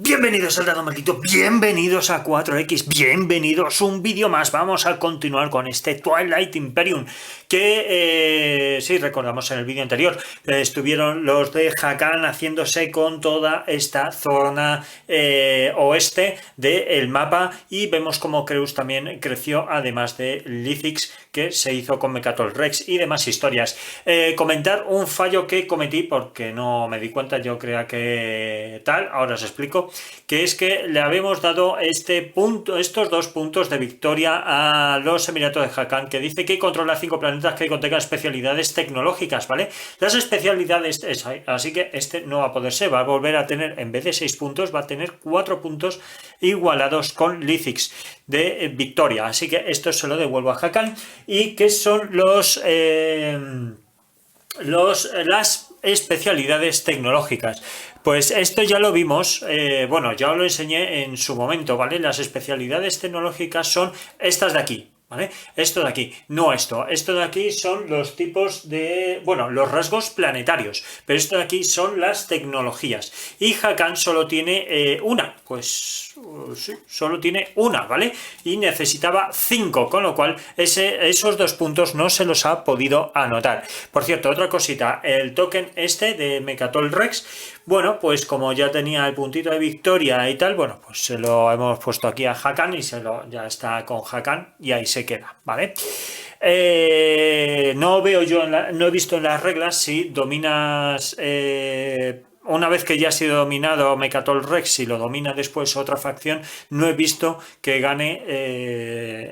Bienvenidos al Dado Maldito, bienvenidos a 4X, bienvenidos a un vídeo más. Vamos a continuar con este Twilight Imperium que, sí, recordamos en el vídeo anterior, estuvieron los de Hakan haciéndose con toda esta zona oeste del mapa y vemos como Creus también creció, además de Lithix, que se hizo con Mecatol Rex y demás historias. Comentar un fallo que cometí porque no me di cuenta, yo creía que tal, ahora os explico, que es que le habíamos dado estos 2 puntos de victoria a los Emiratos de Hakan, que dice que controla 5 planetas que contengan especialidades tecnológicas, ¿vale? Las especialidades, así que este no va a poder ser, va a volver a tener, en vez de 6 puntos, va a tener 4 puntos igualados con Lithix de victoria, así que esto se lo devuelvo a Hakan. Y que son las especialidades tecnológicas. Pues esto ya lo vimos, bueno, ya os lo enseñé en su momento, ¿vale? Las especialidades tecnológicas son estas de aquí, ¿vale? Esto de aquí, no esto de aquí son los tipos de, bueno, los rasgos planetarios, pero esto de aquí son las tecnologías. Y Hakan solo tiene una, pues sí, solo tiene una, ¿vale? Y necesitaba 5, con lo cual esos 2 puntos no se los ha podido anotar. Por cierto, otra cosita, el token este de Mecatol Rex, bueno, pues como ya tenía el puntito de victoria y tal, bueno, pues se lo hemos puesto aquí a Hakan y ya está con Hakan y ahí se queda, ¿vale? No veo yo, no he visto en las reglas si dominas... una vez que ya ha sido dominado Mecatol Rex, si lo domina después otra facción, no he visto que gane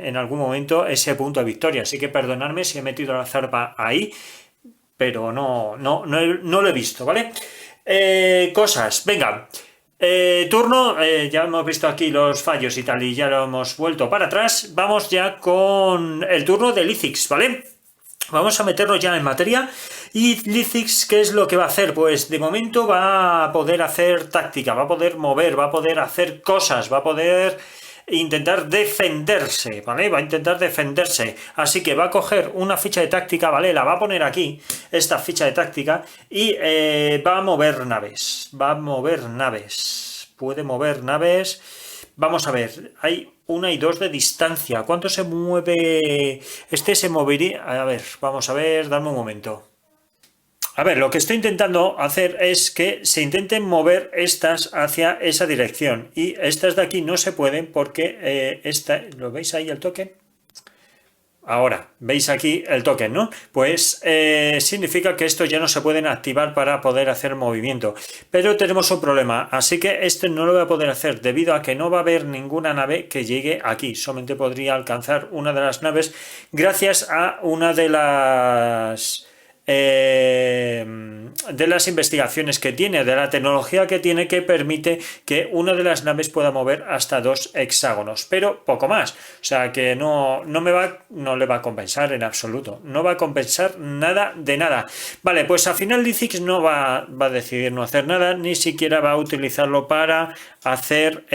en algún momento ese punto de victoria. Así que perdonadme si he metido la zarpa ahí, pero no lo he visto, ¿vale? Cosas, venga. Turno, ya hemos visto aquí los fallos y tal, y ya lo hemos vuelto para atrás. Vamos ya con el turno de Lithix, ¿vale? Vamos a meternos ya en materia. Y Lithix, ¿qué es lo que va a hacer? Pues de momento va a poder hacer táctica, va a poder mover, va a poder hacer cosas, va a poder intentar defenderse, ¿vale? Va a intentar defenderse. Así que va a coger una ficha de táctica, ¿vale? La va a poner aquí, esta ficha de táctica, y va a mover naves. Va a mover naves. Puede mover naves. Vamos a ver, hay 1 y 2 de distancia. ¿Cuánto se mueve? Este se movería... A ver, vamos a ver, dame un momento. A ver, lo que estoy intentando hacer es que se intenten mover estas hacia esa dirección. Y estas de aquí no se pueden porque ¿lo veis ahí el token? Ahora, veis aquí el token, ¿no? Pues significa que estos ya no se pueden activar para poder hacer movimiento. Pero tenemos un problema, así que este no lo voy a poder hacer debido a que no va a haber ninguna nave que llegue aquí. Solamente podría alcanzar una de las naves gracias a una de las investigaciones que tiene, de la tecnología que tiene, que permite que una de las naves pueda mover hasta 2 hexágonos, pero poco más. O sea que no le va a compensar en absoluto, no va a compensar nada de nada. Vale, pues al final Lithix no va a decidir no hacer nada, ni siquiera va a utilizarlo para hacer...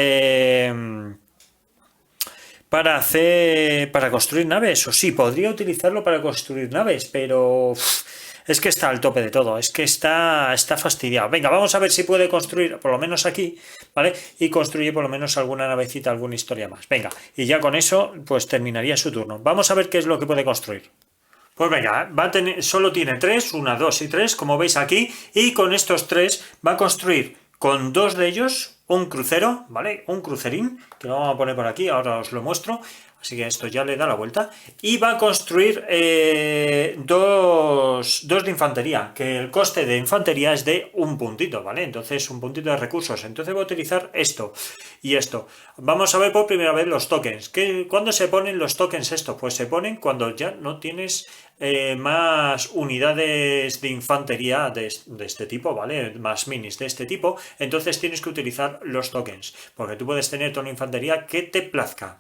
para construir naves, o sí, podría utilizarlo para construir naves, pero es que está al tope de todo, es que está fastidiado. Venga, vamos a ver si puede construir, por lo menos aquí, ¿vale? Y construye por lo menos alguna navecita, alguna historia más. Venga, y ya con eso, pues terminaría su turno. Vamos a ver qué es lo que puede construir. Pues venga, solo tiene 3, 1, 2 y 3, como veis aquí, y con estos 3 va a construir con 2 de ellos un crucero, ¿vale? Un crucerín, que lo vamos a poner por aquí, ahora os lo muestro. Así que esto ya le da la vuelta. Y va a construir 2 de infantería, que el coste de infantería es de 1 puntito, ¿vale? Entonces, 1 puntito de recursos. Entonces voy a utilizar esto y esto. Vamos a ver por primera vez los tokens. ¿Cuándo se ponen los tokens estos? Pues se ponen cuando ya no tienes más unidades de infantería de este tipo, ¿vale? Más minis de este tipo. Entonces tienes que utilizar los tokens, porque tú puedes tener toda la infantería que te plazca.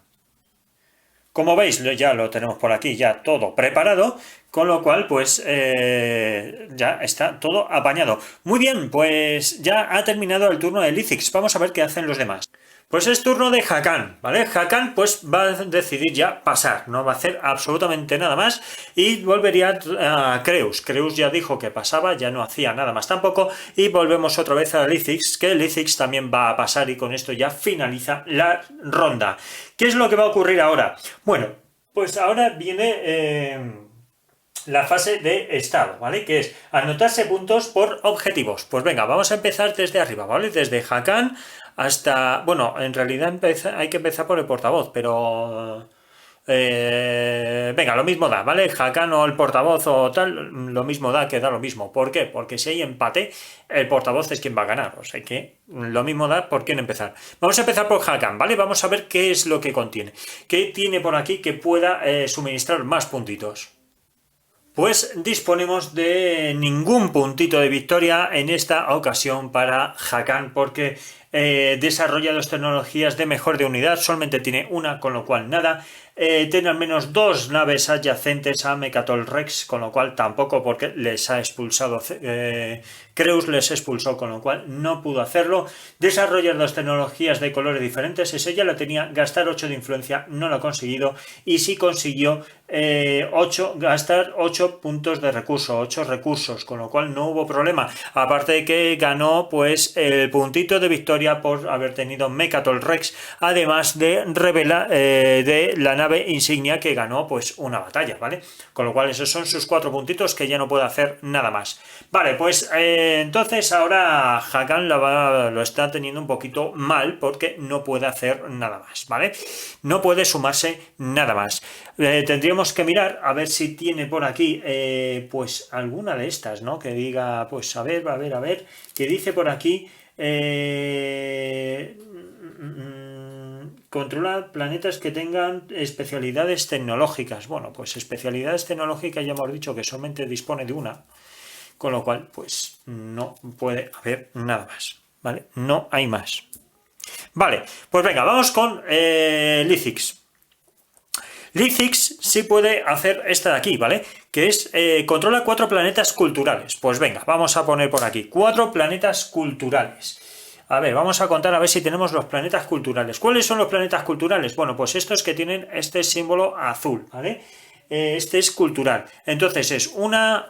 Como veis, ya lo tenemos por aquí, ya todo preparado, con lo cual, pues, ya está todo apañado. Muy bien, pues ya ha terminado el turno de Lithix. Vamos a ver qué hacen los demás. Pues es turno de Hakan, ¿vale? Hakan pues va a decidir ya pasar, no va a hacer absolutamente nada más y volvería a Creus. Creus ya dijo que pasaba, ya no hacía nada más tampoco y volvemos otra vez a Lithix, que Lithix también va a pasar y con esto ya finaliza la ronda. ¿Qué es lo que va a ocurrir ahora? Bueno, pues ahora viene la fase de estado, ¿vale? Que es anotarse puntos por objetivos. Pues venga, vamos a empezar desde arriba, ¿vale? Desde Hakan hasta... Bueno, en realidad hay que empezar por el portavoz, pero... venga, lo mismo da, ¿vale? Hakan o el portavoz o tal, lo mismo da, que da lo mismo. ¿Por qué? Porque si hay empate, el portavoz es quien va a ganar. O sea que lo mismo da por quién empezar. Vamos a empezar por Hakan, ¿vale? Vamos a ver qué es lo que contiene. ¿Qué tiene por aquí que pueda suministrar más puntitos? Pues disponemos de ningún puntito de victoria en esta ocasión para Hakan porque desarrolla dos tecnologías de mejor de unidad, solamente tiene una, con lo cual nada. Tiene al menos dos naves adyacentes a Mecatol Rex, con lo cual tampoco, porque les ha expulsado, Creus les expulsó, con lo cual no pudo hacerlo. Desarrollar dos tecnologías de colores diferentes, ese ya lo tenía. Gastar 8 de influencia, no lo ha conseguido, y sí consiguió gastar 8 puntos de recurso, 8 recursos, con lo cual no hubo problema. Aparte de que ganó pues el puntito de victoria por haber tenido Mecatol Rex, además de revelar de la nave insignia que ganó pues una batalla, ¿vale? Con lo cual esos son sus 4 puntitos que ya no puede hacer nada más. Vale, pues entonces ahora Hakan lo está teniendo un poquito mal porque no puede hacer nada más, ¿vale? No puede sumarse nada más. Tendríamos que mirar a ver si tiene por aquí pues alguna de estas, ¿no? Que diga, pues a ver, que dice por aquí controla planetas que tengan especialidades tecnológicas. Bueno, pues especialidades tecnológicas ya hemos dicho que solamente dispone de una, con lo cual pues no puede haber nada más, ¿vale? No hay más. Vale, pues venga, vamos con Lithix. Lithix sí puede hacer esta de aquí, ¿vale? Que es, controla 4 planetas culturales. Pues venga, vamos a poner por aquí 4 planetas culturales. A ver, vamos a contar a ver si tenemos los planetas culturales. ¿Cuáles son los planetas culturales? Bueno, pues estos que tienen este símbolo azul, ¿vale? Este es cultural. Entonces es 1,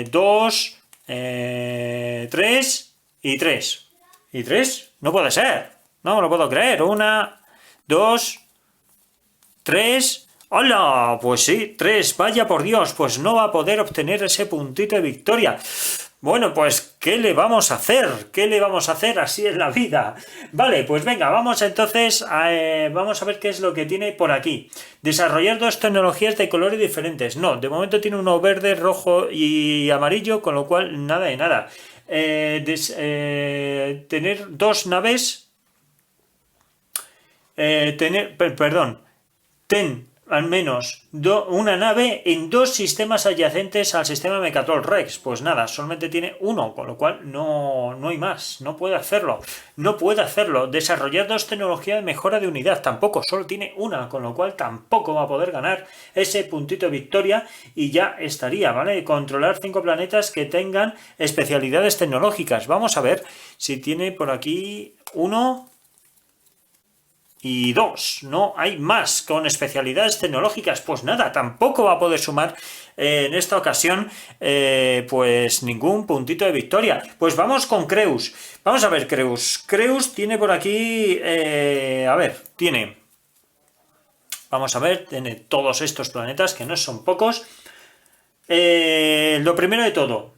2, 3 y 3. ¿Y 3? No puede ser. No me lo puedo creer. 1, 2, 3... ¡Hola! Pues sí, 3, vaya por Dios, pues no va a poder obtener ese puntito de victoria. Bueno, pues, ¿qué le vamos a hacer? ¿Qué le vamos a hacer? Así es la vida. Vale, pues venga, vamos entonces vamos a ver qué es lo que tiene por aquí. Desarrollar 2 tecnologías de colores diferentes. No, de momento tiene uno verde, rojo y amarillo, con lo cual nada de nada. Tener 2 naves... Ten al menos una nave en 2 sistemas adyacentes al sistema Mecatol Rex. Pues nada, solamente tiene uno, con lo cual no hay más, no puede hacerlo. No puede hacerlo. Desarrollar 2 tecnologías de mejora de unidad, tampoco, solo tiene una, con lo cual tampoco va a poder ganar ese puntito de victoria y ya estaría, ¿vale? Controlar 5 planetas que tengan especialidades tecnológicas. Vamos a ver si tiene por aquí 1... y 2, no hay más con especialidades tecnológicas. Pues nada, tampoco va a poder sumar en esta ocasión pues ningún puntito de victoria. Pues vamos con Creus. Vamos a ver, Creus tiene por aquí, a ver, vamos a ver, tiene todos estos planetas que no son pocos. Lo primero de todo,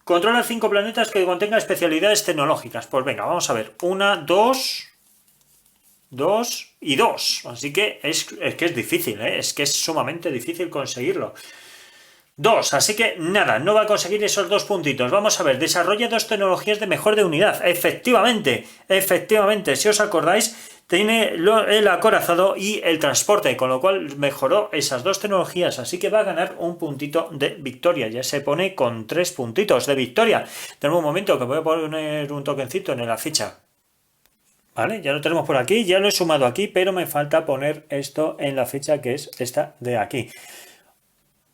controla 5 planetas que contengan especialidades tecnológicas. Pues venga, vamos a ver, 1, 2 y 2, así que es que es difícil, es que es sumamente difícil conseguirlo. 2, así que nada, no va a conseguir esos 2 puntitos. Vamos a ver, desarrolla 2 tecnologías de mejor de unidad. Efectivamente, si os acordáis, tiene el acorazado y el transporte, con lo cual mejoró esas 2 tecnologías, así que va a ganar un puntito de victoria. Ya se pone con 3 puntitos de victoria. Tenemos un momento que voy a poner un tokencito en la ficha. ¿Vale? Ya lo tenemos por aquí, ya lo he sumado aquí, pero me falta poner esto en la ficha que es esta de aquí.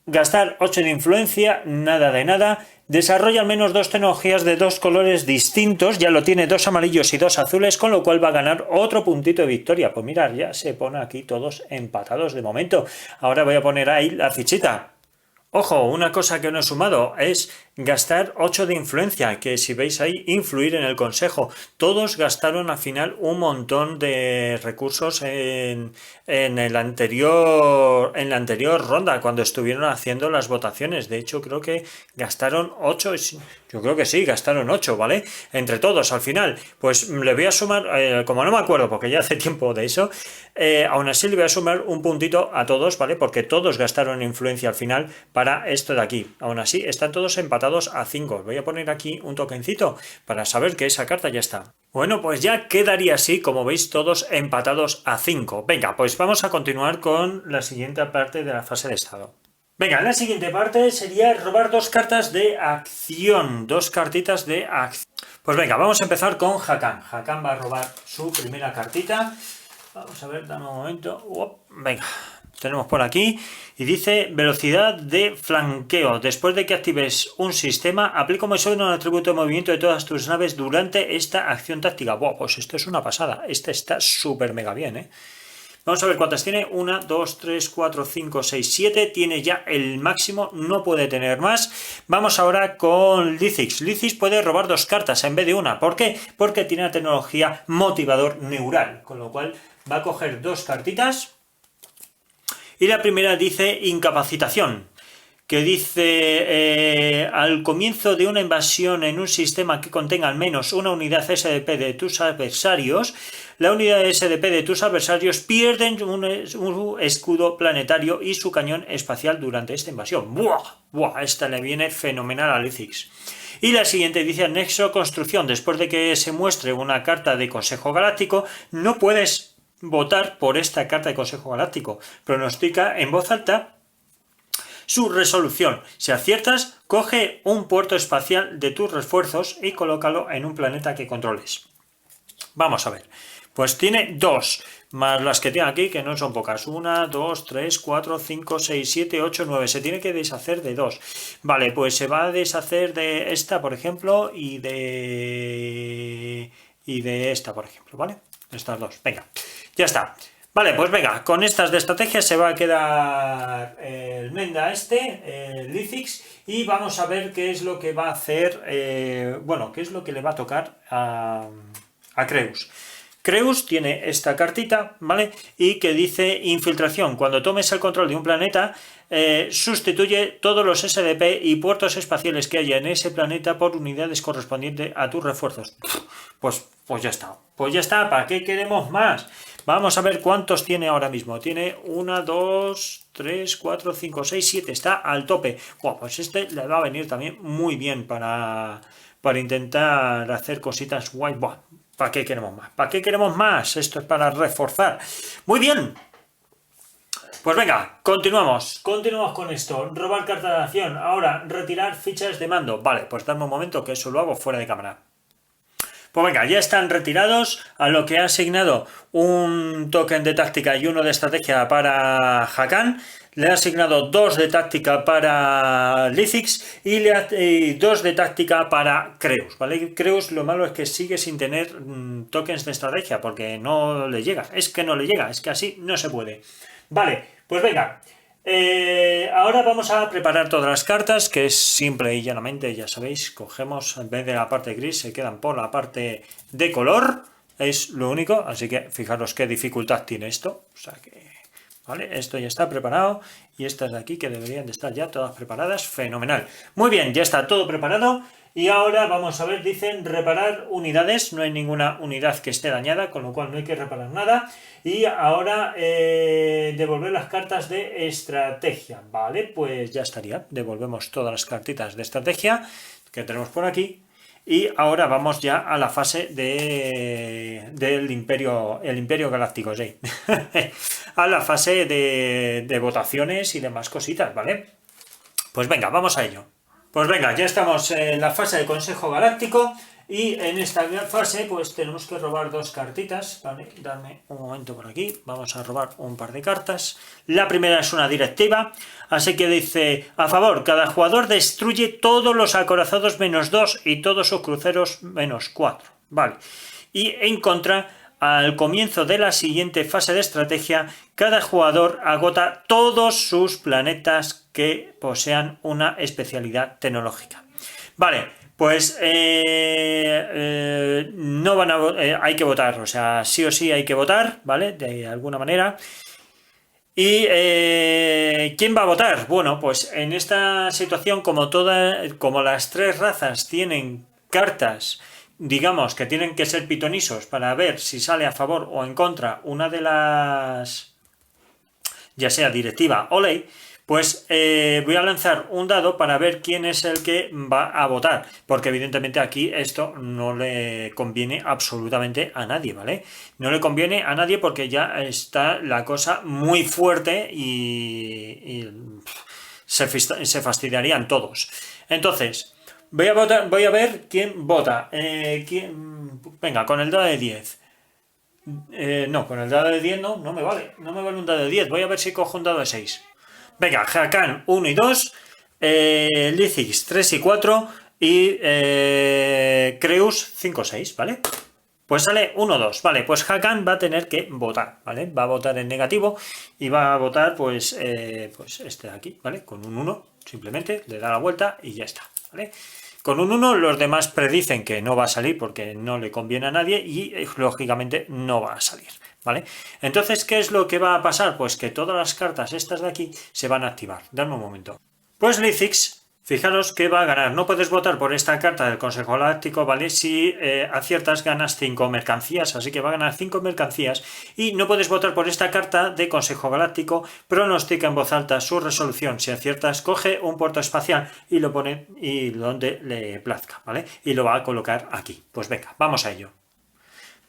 Gastar 8 de influencia, nada de nada. desarrolla al menos 2 tecnologías de 2 colores distintos, ya lo tiene 2 amarillos y 2 azules, con lo cual va a ganar otro puntito de victoria. Pues mirad, ya se pone aquí todos empatados de momento. Ahora voy a poner ahí la fichita. Ojo, una cosa que no he sumado es gastar 8 de influencia, que si veis ahí, influir en el consejo. Todos gastaron al final un montón de recursos en la anterior ronda, cuando estuvieron haciendo las votaciones. De hecho, creo que gastaron 8, yo creo que sí, gastaron 8, ¿vale? Entre todos, al final. Pues le voy a sumar, como no me acuerdo, porque ya hace tiempo de eso, aún así le voy a sumar un puntito a todos, ¿vale? Porque todos gastaron influencia al final para esto de aquí. Aún así, están todos empatados a 5. Voy a poner aquí un tokencito para saber que esa carta ya está. Bueno, pues ya quedaría así, como veis, todos empatados a 5. Venga, pues vamos a continuar con la siguiente parte de la fase de estado. Venga, la siguiente parte sería robar 2 cartas de acción. 2 cartitas de acción. Pues venga, vamos a empezar con Hakan. Hakan va a robar su primera cartita. Vamos a ver, dame un momento. Venga. Tenemos por aquí y dice velocidad de flanqueo. Después de que actives un sistema, aplica un atributo de movimiento de todas tus naves durante esta acción táctica. Wow, pues esto es una pasada. Este está súper mega bien, ¿eh? Vamos a ver cuántas tiene. 1, 2, 3, 4, 5, 6, 7. Tiene ya el máximo, no puede tener más. Vamos ahora con Lithix. Lithix puede robar 2 cartas en vez de una. ¿Por qué? Porque tiene la tecnología motivador neural. Con lo cual va a coger 2 cartitas. Y la primera dice incapacitación, que dice al comienzo de una invasión en un sistema que contenga al menos una unidad SDP de tus adversarios, la unidad SDP de tus adversarios pierden un escudo planetario y su cañón espacial durante esta invasión. ¡Buah! Esta le viene fenomenal a Lithix. Y la siguiente dice anexo construcción. Después de que se muestre una carta de Consejo Galáctico, no puedes votar por esta carta de Consejo Galáctico. Pronostica en voz alta su resolución. Si aciertas, coge un puerto espacial de tus refuerzos y colócalo en un planeta que controles. Vamos a ver. Pues tiene 2, más las que tiene aquí, que no son pocas. 1, 2, 3, 4, 5, 6, 7, 8, 9. Se tiene que deshacer de 2. Vale, pues se va a deshacer de esta, por ejemplo, y de esta, por ejemplo, ¿vale? Estas 2. Venga. Ya está. Vale, pues venga, con estas de estrategia se va a quedar el Menda Lithix, y vamos a ver qué es lo que va a hacer, qué es lo que le va a tocar a Creus. Creus tiene esta cartita, ¿vale? Y que dice infiltración. Cuando tomes el control de un planeta, sustituye todos los SDP y puertos espaciales que haya en ese planeta por unidades correspondientes a tus refuerzos. Pues ya está. Pues ya está, ¿para qué queremos más? Vamos a ver cuántos tiene ahora mismo. Tiene 1, 2, 3, 4, 5, 6, 7. Está al tope. Bueno, pues este le va a venir también muy bien para intentar hacer cositas guay. Bueno, ¿para qué queremos más? ¿Para qué queremos más? Esto es para reforzar. Muy bien. Pues venga, continuamos con esto. Robar carta de acción. Ahora, retirar fichas de mando. Vale, pues dame un momento que eso lo hago fuera de cámara. Pues venga, ya están retirados, a lo que ha asignado un token de táctica y uno de estrategia para Hakan. Le ha asignado 2 de táctica para Lithix y 2 de táctica para Creus, ¿vale? Creus, lo malo es que sigue sin tener tokens de estrategia, porque no le llega. Es que no le llega, es que así no se puede. Vale, pues venga. Ahora vamos a preparar todas las cartas, que es simple y llanamente, ya sabéis, cogemos, en vez de la parte gris, se quedan por la parte de color, es lo único, así que fijaros qué dificultad tiene esto, o sea que, vale, esto ya está preparado, y estas de aquí que deberían de estar ya todas preparadas, fenomenal. Muy bien, ya está todo preparado. Y ahora vamos a ver, dicen reparar unidades, no hay ninguna unidad que esté dañada, con lo cual no hay que reparar nada. Y ahora devolver las cartas de estrategia, vale, pues ya estaría, devolvemos todas las cartitas de estrategia que tenemos por aquí. Y ahora vamos ya a la fase del Imperio Galáctico, sí. A la fase de votaciones y demás cositas, ¿vale? Pues venga, vamos a ello. Pues venga, ya estamos en la fase de Consejo Galáctico. Y en esta fase pues tenemos que robar dos cartitas, ¿vale? Dame un momento por aquí, vamos a robar un par de cartas. La primera es una directiva, así que dice: a favor, cada jugador destruye todos los acorazados -2 y todos sus cruceros -4, ¿vale? Y en contra, al comienzo de la siguiente fase de estrategia, cada jugador agota todos sus planetas que posean una especialidad tecnológica. Vale, pues no van a, hay que votar, o sea, sí o sí hay que votar, ¿vale? De alguna manera. ¿Y quién va a votar? Bueno, pues en esta situación, como las tres razas tienen cartas, digamos, que tienen que ser pitonisos para ver si sale a favor o en contra una de las, ya sea directiva o ley, pues voy a lanzar un dado para ver quién es el que va a votar, porque evidentemente aquí esto no le conviene absolutamente a nadie, ¿vale? No le conviene a nadie porque ya está la cosa muy fuerte y se fastidiarían todos. Entonces, voy a votar, voy a ver quién vota. Venga, con el dado de 10. No, con el dado de 10 no me vale. No me vale un dado de 10. Voy a ver si cojo un dado de 6. Venga, Hakan 1 y 2, Lithix 3 y 4 y Creus 5 6, ¿vale? Pues sale 1-2, vale, pues Hakan va a tener que votar, ¿vale? Va a votar en negativo y va a votar pues este de aquí, ¿vale? Con un 1, simplemente, le da la vuelta y ya está, ¿vale? Con un 1 los demás predicen que no va a salir porque no le conviene a nadie y lógicamente no va a salir, ¿vale? Entonces, ¿qué es lo que va a pasar? Pues que todas las cartas estas de aquí se van a activar. Dame un momento. Pues Lithix, fijaros que va a ganar. No puedes votar por esta carta del Consejo Galáctico, ¿vale? Si aciertas ganas 5 mercancías, así que va a ganar 5 mercancías. Y no puedes votar por esta carta de Consejo Galáctico, pronostica en voz alta su resolución. Si aciertas, coge un puerto espacial y lo pone y donde le plazca, ¿vale? Y lo va a colocar aquí. Pues venga, vamos a ello.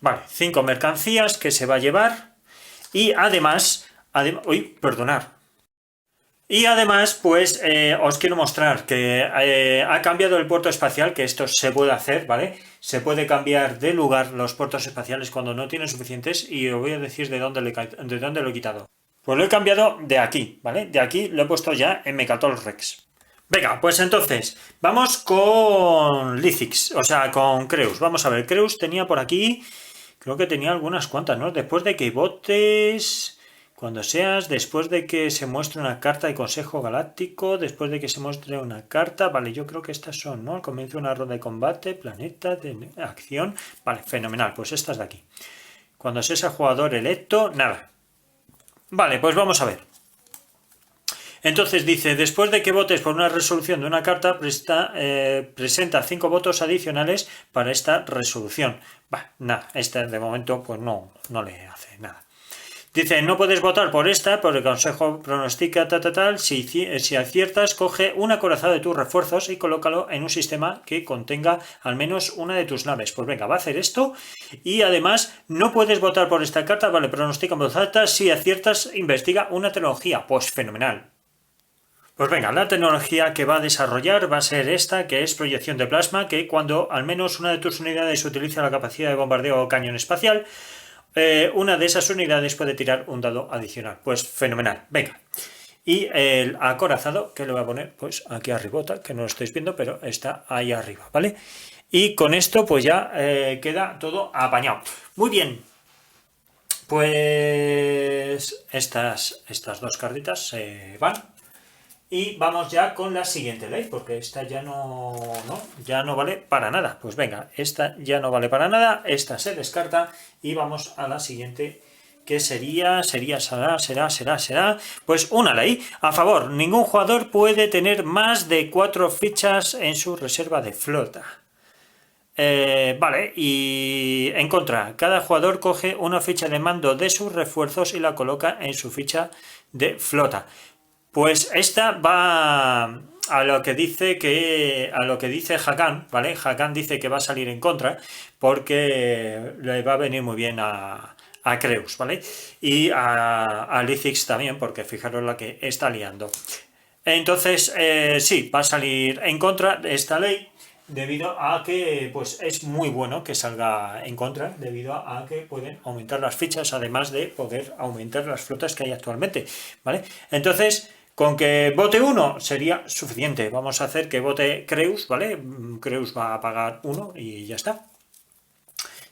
Vale, 5 mercancías que se va a llevar. Y además, uy, perdonar. Y además, pues os quiero mostrar que ha cambiado el puerto espacial, que esto se puede hacer, ¿vale? Se puede cambiar de lugar los puertos espaciales cuando no tienen suficientes y os voy a decir de dónde lo he quitado. Pues lo he cambiado de aquí, ¿vale? De aquí lo he puesto ya en Mecatol Rex. Venga, pues entonces, vamos con Lithix, o sea, con Creus. Vamos a ver, Creus tenía por aquí, creo que tenía algunas cuantas, ¿no? Después de que votes... Cuando seas, después de que se muestre una carta de Consejo Galáctico, después de que se muestre una carta, vale, yo creo que estas son, ¿no? Al comienzo de una ronda de combate, planeta, de acción, vale, fenomenal, pues estas de aquí. Cuando seas el jugador electo, nada. Vale, pues vamos a ver. Entonces dice, después de que votes por una resolución de una carta, presenta 5 votos adicionales para esta resolución. Bah, nada, esta de momento pues no le hace nada. Dice, no puedes votar por esta, por el consejo pronostica tal, si aciertas, coge un acorazado de tus refuerzos y colócalo en un sistema que contenga al menos una de tus naves. Pues venga, va a hacer esto. Y además, no puedes votar por esta carta, vale, pronostica en voz alta, si aciertas, investiga una tecnología. Pues fenomenal. Pues venga, la tecnología que va a desarrollar va a ser esta, que es proyección de plasma, que cuando al menos una de tus unidades utiliza la capacidad de bombardeo o cañón espacial, una de esas unidades puede tirar un dado adicional. Pues fenomenal, venga. Y el acorazado, que le voy a poner pues aquí arribota, que no lo estáis viendo, pero está ahí arriba, ¿vale? Y con esto pues ya queda todo apañado. Muy bien. Pues estas dos cartitas se van. Y vamos ya con la siguiente ley, porque esta ya ya no vale para nada. Pues venga, esta ya no vale para nada, esta se descarta y vamos a la siguiente, que será, pues una ley. A favor, ningún jugador puede tener más de 4 fichas en su reserva de flota. Vale, y en contra, cada jugador coge una ficha de mando de sus refuerzos y la coloca en su ficha de flota. Pues esta va a lo que dice Hakan, ¿vale? Hakan dice que va a salir en contra porque le va a venir muy bien a Creus, ¿vale? Y a Lithix también, porque fijaros la que está liando. Entonces, sí, va a salir en contra de esta ley. debido a que pues es muy bueno que salga en contra, debido a que pueden aumentar las fichas, además de poder aumentar las flotas que hay actualmente, ¿vale? Entonces, con que vote uno sería suficiente. Vamos a hacer que vote Creus, ¿vale? Creus va a pagar uno y ya está.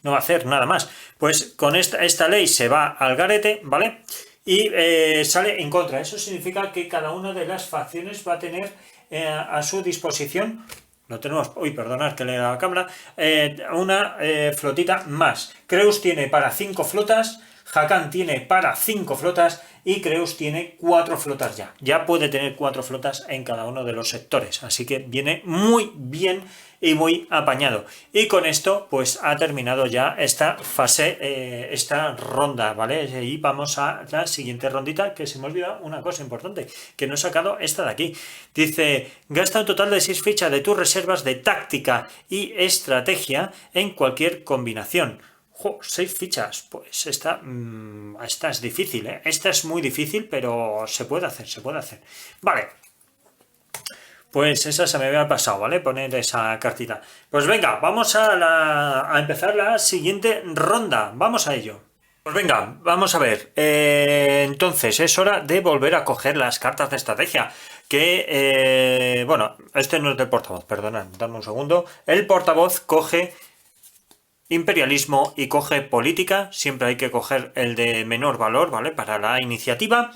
No va a hacer nada más. Pues con esta ley se va al garete, ¿vale? Y sale en contra. Eso significa que cada una de las facciones va a tener a su disposición, lo tenemos, uy, perdonad que le he dado a la cámara, una flotita más. Creus tiene para 5 flotas, Hakan tiene para 5 flotas y Creus tiene 4 flotas ya. Ya puede tener 4 flotas en cada uno de los sectores, así que viene muy bien y muy apañado. Y con esto pues ha terminado ya esta fase, esta ronda, ¿vale? Y vamos a la siguiente rondita, que se me ha olvidado una cosa importante, que no he sacado esta de aquí. Dice, gasta un total de 6 fichas de tus reservas de táctica y estrategia en cualquier combinación. 6 fichas, pues esta es difícil, ¿eh? Esta es muy difícil, pero se puede hacer, se puede hacer. Vale. Pues esa se me había pasado, ¿vale? Poner esa cartita. Pues venga, vamos a empezar la siguiente ronda. Vamos a ello. Pues venga, vamos a ver. Entonces, es hora de volver a coger las cartas de estrategia. Que, bueno, este no es del portavoz, perdonad, dame un segundo. El portavoz coge imperialismo y coge política, siempre hay que coger el de menor valor, ¿vale? Para la iniciativa.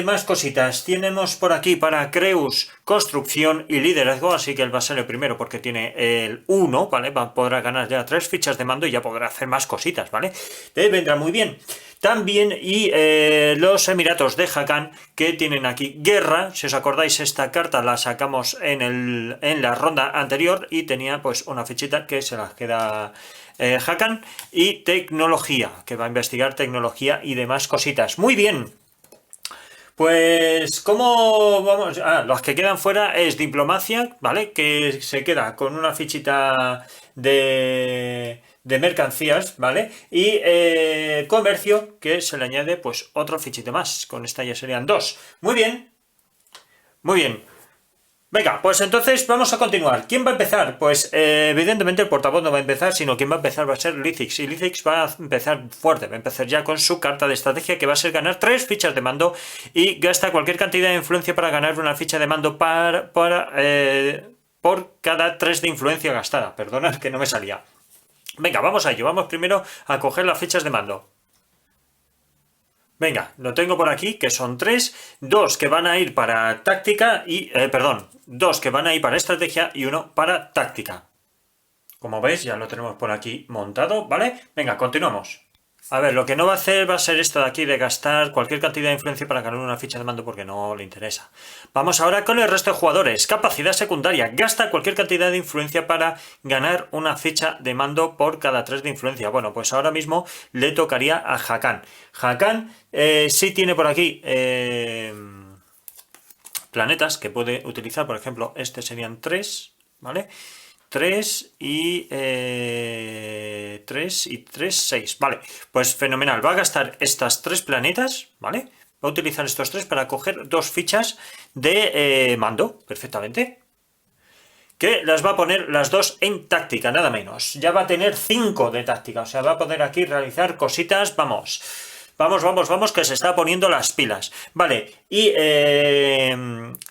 Más cositas, tenemos por aquí para Creus construcción y liderazgo, así que él va a ser el primero porque tiene el 1, ¿vale? Podrá ganar ya 3 fichas de mando y ya podrá hacer más cositas, ¿vale? Vendrá muy bien. También y los Emiratos de Hakan, que tienen aquí guerra. Si os acordáis, esta carta la sacamos en la ronda anterior y tenía pues una fichita que se la queda Hakan. Y tecnología, que va a investigar tecnología y demás cositas. Muy bien. Pues, ¿cómo vamos? Los que quedan fuera es diplomacia, ¿vale? Que se queda con una fichita de mercancías, ¿vale? Y comercio, que se le añade pues otro fichito más. Con esta ya serían 2. Muy bien. Muy bien. Venga, pues entonces vamos a continuar. ¿Quién va a empezar? Pues evidentemente el portavoz no va a empezar, sino quien va a empezar va a ser Lithix. Y Lithix va a empezar fuerte, va a empezar ya con su carta de estrategia, que va a ser ganar 3 fichas de mando y gasta cualquier cantidad de influencia para ganar una ficha de mando por cada 3 de influencia gastada. Perdonad que no me salía. Venga, vamos a ello. Vamos primero a coger las fichas de mando. Venga, lo tengo por aquí, que son 3, 2 que van a ir para táctica y, 2 que van a ir para estrategia y 1 para táctica. Como veis, ya lo tenemos por aquí montado, ¿vale? Venga, continuamos. A ver, lo que no va a hacer va a ser esto de aquí de gastar cualquier cantidad de influencia para ganar una ficha de mando porque no le interesa. Vamos ahora con el resto de jugadores. Capacidad secundaria. Gasta cualquier cantidad de influencia para ganar una ficha de mando por cada 3 de influencia. Bueno, pues ahora mismo le tocaría a Hakan. Hakan sí tiene por aquí planetas que puede utilizar. Por ejemplo, este serían 3, ¿vale? 3 y 6. Vale, pues fenomenal. Va a gastar estas 3 planetas, ¿vale? Va a utilizar estos 3 para coger 2 fichas de mando, perfectamente. Que las va a poner las 2 en táctica, nada menos. Ya va a tener 5 de táctica, o sea, va a poder aquí realizar cositas, vamos. Vamos, que se está poniendo las pilas. Vale, y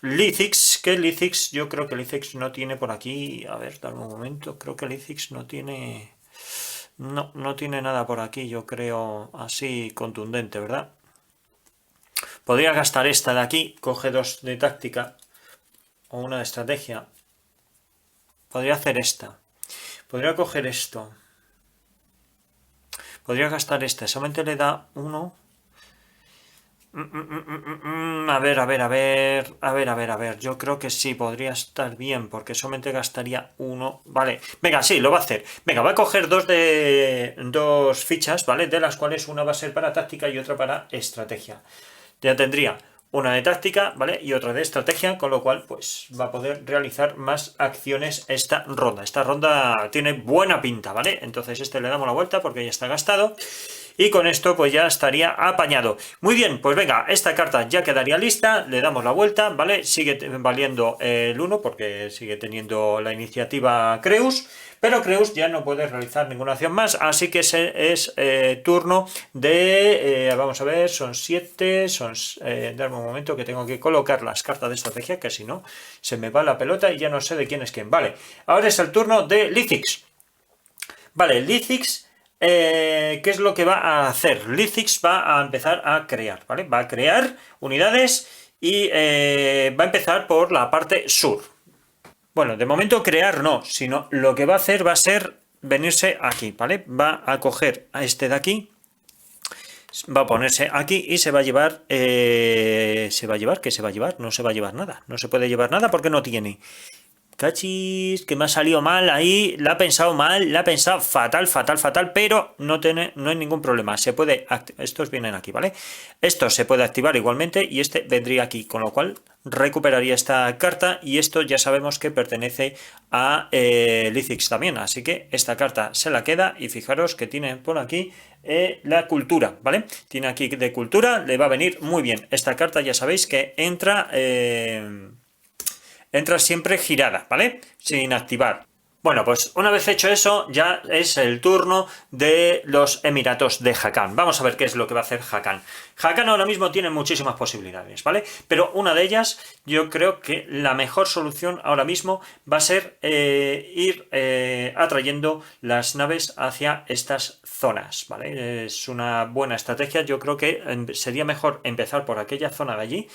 Lithix, yo creo que Lithix no tiene por aquí, a ver, dame un momento, creo que Lithix no tiene, no tiene nada por aquí, yo creo, así contundente, ¿verdad? Podría gastar esta de aquí, coge 2 de táctica, o una de estrategia. Podría hacer esta, podría coger esto. Podría gastar esta, solamente le da 1. A ver. Yo creo que sí, podría estar bien, porque solamente gastaría 1. Vale, venga, sí, lo va a hacer. Venga, va a coger 2 fichas, ¿vale? De las cuales una va a ser para táctica y otra para estrategia. Ya tendría una de táctica, ¿vale? Y otra de estrategia, con lo cual, pues, va a poder realizar más acciones esta ronda. Esta ronda tiene buena pinta, ¿vale? Entonces le damos la vuelta porque ya está gastado. y con esto pues ya estaría apañado. Muy bien, pues venga, esta carta ya quedaría lista, le damos la vuelta, ¿vale? Sigue valiendo el 1 porque sigue teniendo la iniciativa Creus, pero Creus ya no puede realizar ninguna acción más, así que ese es turno de, vamos a ver, son 7, dame un momento que tengo que colocar las cartas de estrategia, que si no se me va la pelota y ya no sé de quién es quién. Vale, ahora es el turno de Lithix. Vale, Lithix, ¿qué es lo que va a hacer? Lithix va a empezar a crear, ¿vale? Va a crear unidades y va a empezar por la parte sur. Bueno, de momento crear no, sino lo que va a hacer va a ser venirse aquí, ¿vale? Va a coger a este de aquí, va a ponerse aquí y se va a llevar, ¿se va a llevar? ¿Qué se va a llevar? No se va a llevar nada, no se puede llevar nada porque no tiene. Cachis, que me ha salido mal ahí, la ha pensado mal, la ha pensado fatal, pero no hay ningún problema. Se puede, estos vienen aquí, ¿vale? Esto se puede activar igualmente y este vendría aquí, con lo cual recuperaría esta carta y esto ya sabemos que pertenece a Lithix también, así que esta carta se la queda y fijaros que tiene por aquí la cultura, ¿vale? Tiene aquí de cultura, le va a venir muy bien. Esta carta ya sabéis que entra siempre girada, ¿vale? Sin activar. Bueno, pues una vez hecho eso, ya es el turno de los Emiratos de Hakan. Vamos a ver qué es lo que va a hacer Hakan. Hakan ahora mismo tiene muchísimas posibilidades, ¿vale? Pero una de ellas, yo creo que la mejor solución ahora mismo va a ser ir atrayendo las naves hacia estas zonas, ¿vale? Es una buena estrategia. Yo creo que sería mejor empezar por aquella zona de allí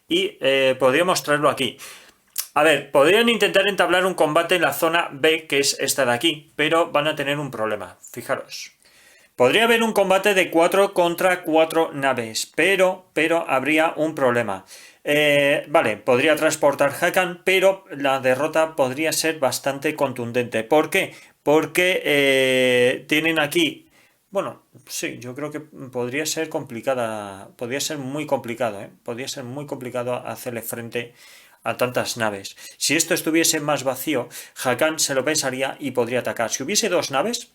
y podríamos traerlo aquí. A ver, podrían intentar entablar un combate en la zona B, que es esta de aquí, pero van a tener un problema, fijaros. Podría haber un combate de 4 contra 4 naves, pero habría un problema. Vale, podría transportar Hakan, pero la derrota podría ser bastante contundente. ¿Por qué? Porque tienen aquí... Bueno, sí, yo creo que podría ser complicada, podría ser muy complicado, ¿eh? Podría ser muy complicado hacerle frente a tantas naves. Si esto estuviese más vacío, Hakan se lo pensaría y podría atacar. Si hubiese 2 naves,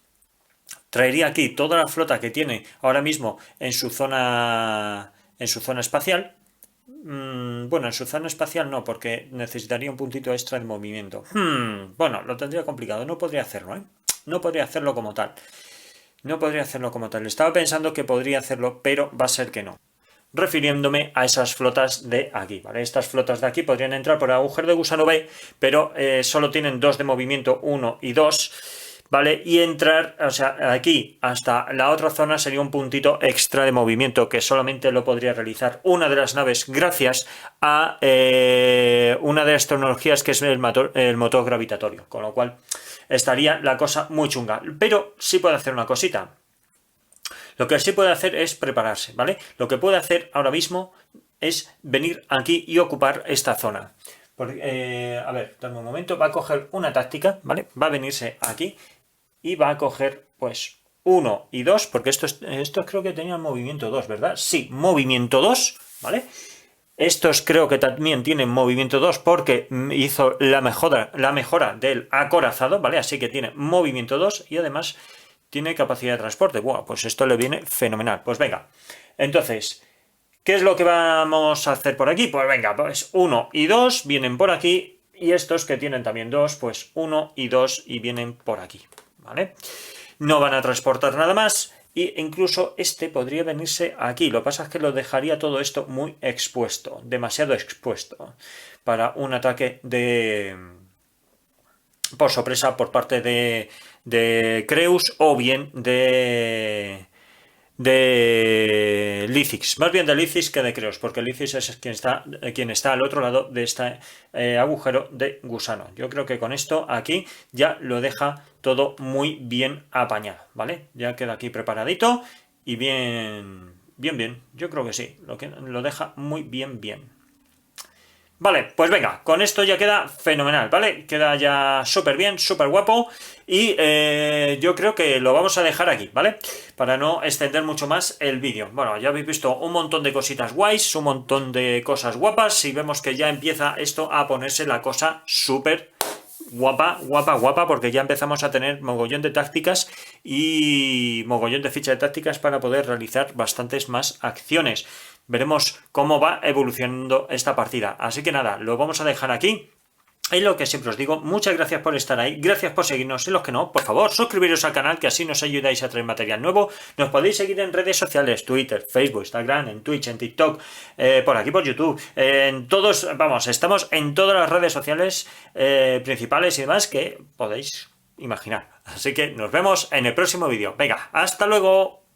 traería aquí toda la flota que tiene ahora mismo en su zona espacial. Bueno, en su zona espacial no, porque necesitaría un puntito extra de movimiento. Bueno, lo tendría complicado, no podría hacerlo, ¿eh? No podría hacerlo como tal. No podría hacerlo como tal. Estaba pensando que podría hacerlo, pero va a ser que no. Refiriéndome a esas flotas de aquí, ¿vale? Estas flotas de aquí podrían entrar por el agujero de gusano B, pero solo tienen 2 de movimiento, 1 y 2, ¿vale? Y entrar, o sea, aquí hasta la otra zona sería un puntito extra de movimiento que solamente lo podría realizar una de las naves gracias a una de las tecnologías que es el motor gravitatorio, con lo cual estaría la cosa muy chunga. Pero sí puede hacer una cosita. Lo que sí puede hacer es prepararse, ¿vale? Lo que puede hacer ahora mismo es venir aquí y ocupar esta zona. Porque, a ver, dame un momento, va a coger una táctica, ¿vale? Va a venirse aquí y va a coger, pues, 1 y 2, porque estos creo que tenían movimiento 2, ¿verdad? Sí, movimiento 2, ¿vale? Estos creo que también tienen movimiento 2 porque hizo la mejora del acorazado, ¿vale? Así que tiene movimiento 2 y además... tiene capacidad de transporte. Bueno, pues esto le viene fenomenal. Pues venga. Entonces, ¿qué es lo que vamos a hacer por aquí? Pues venga, pues 1 y 2 vienen por aquí. Y estos que tienen también 2, pues 1 y 2 y vienen por aquí. ¿Vale? No van a transportar nada más. Y incluso este podría venirse aquí. Lo que pasa es que lo dejaría todo esto muy expuesto. Demasiado expuesto. Para un ataque por sorpresa por parte de Creus o bien de Lithix, más bien de Lithix que de Creus, porque Lithix es quien está al otro lado de este agujero de gusano. Yo creo que con esto aquí ya lo deja todo muy bien apañado, ¿vale? Ya queda aquí preparadito y bien, yo creo que sí, lo deja muy bien. Vale, pues venga, con esto ya queda fenomenal, ¿vale? Queda ya súper bien, súper guapo y yo creo que lo vamos a dejar aquí, ¿vale? Para no extender mucho más el vídeo. Bueno, ya habéis visto un montón de cositas guays, un montón de cosas guapas y vemos que ya empieza esto a ponerse la cosa súper guapa, guapa, guapa, porque ya empezamos a tener mogollón de tácticas y mogollón de fichas de tácticas para poder realizar bastantes más acciones. Veremos cómo va evolucionando esta partida. Así que nada, lo vamos a dejar aquí. Es lo que siempre os digo, muchas gracias por estar ahí, gracias por seguirnos, y los que no, por favor, suscribiros al canal, que así nos ayudáis a traer material nuevo. Nos podéis seguir en redes sociales, Twitter, Facebook, Instagram, en Twitch, en TikTok, por aquí por YouTube, en todos, vamos, estamos en todas las redes sociales principales y demás que podéis imaginar. Así que nos vemos en el próximo vídeo. Venga, hasta luego.